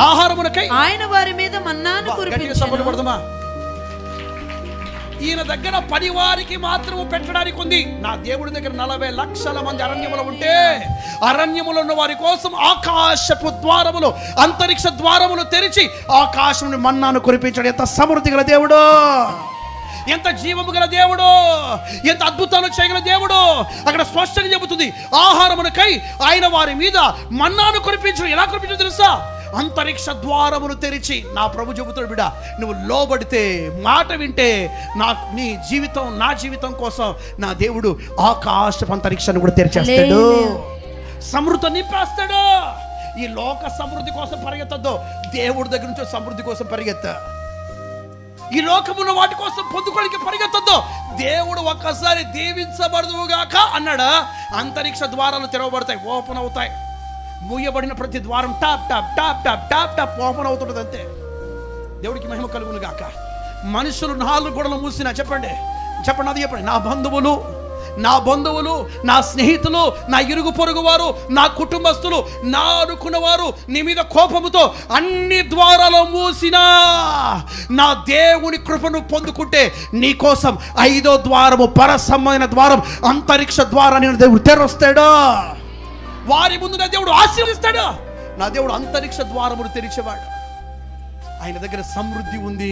ఆహారమునకై ఆయన వారి మీద మన్నాను కురిపించెను. ఈయన దగ్గర 10 వారికి మాత్రము పెట్టడానికి ఉంది. నా దేవుడి దగ్గర 40 లక్షల మంది అరణ్యములు ఉంటే, అరణ్యములో ఉన్న వారి కోసం ఆకాశపు ద్వారములు, అంతరిక్ష ద్వారములు తెరిచి ఆకాశముని మన్నాను కురిపించాడు. ఎంత సమృద్ధి గల దేవుడు, ఎంత జీవము గల దేవుడు, ఎంత అద్భుతాలు చేయగల దేవుడు. అక్కడ స్పష్టంగా చెబుతుంది, ఆహారమునకై ఆయన వారి మీద మన్నాను కురిపించు. ఎలా కురిపించు తెలుసా? అంతరిక్ష ద్వారములు తెరిచి. నా ప్రభు చెబుతాడు, బిడ్డ నువ్వు లోబడితే, మాట వింటే, నీ జీవితం, నా జీవితం కోసం నా దేవుడు ఆకాశపు అంతరిక్షాన్ని కూడా తెరిచేస్తాడు, సమృద్ధి నింపేస్తాడు. ఈ లోక సమృద్ధి కోసం పరిగెత్తద్దు, దేవుడి దగ్గర నుంచి సమృద్ధి కోసం పరిగెత్త. ఈ లోకమున్న వాటి కోసం పొందుకోవడానికి పరిగెత్తద్దు. దేవుడు ఒక్కసారి దీవించబడదుగాక అన్నాడా, అంతరిక్ష ద్వారాలు తెరవబడతాయి, ఓపెన్ అవుతాయి. మూయబడిన ప్రతి ద్వారం top top top top top top open అవుతుంటుంది అంతే. దేవుడికి మహిమ కలుగును గాక. మనుషులు 4 గోడలు మూసినా, చెప్పండి అది చెప్పండి. నా బంధువులు, నా స్నేహితులు, నా ఇరుగు పొరుగు వారు, నా కుటుంబస్తులు, నా అనుకున్నవారు నీ మీద కోపముతో అన్ని ద్వారాలు మూసినా, నా దేవుని కృపను పొందుకుంటే నీ కోసం 5వ ద్వారము, పరసమైన ద్వారం, అంతరిక్ష ద్వారాన్ని దేవుడు తెరుస్తాడు. వారి ముందు నా దేవుడు ఆశీర్వదిస్తాడు. నా దేవుడు అంతరిక్ష ద్వారములు తెరిచేవాడు. ఆయన దగ్గర సమృద్ధి ఉంది.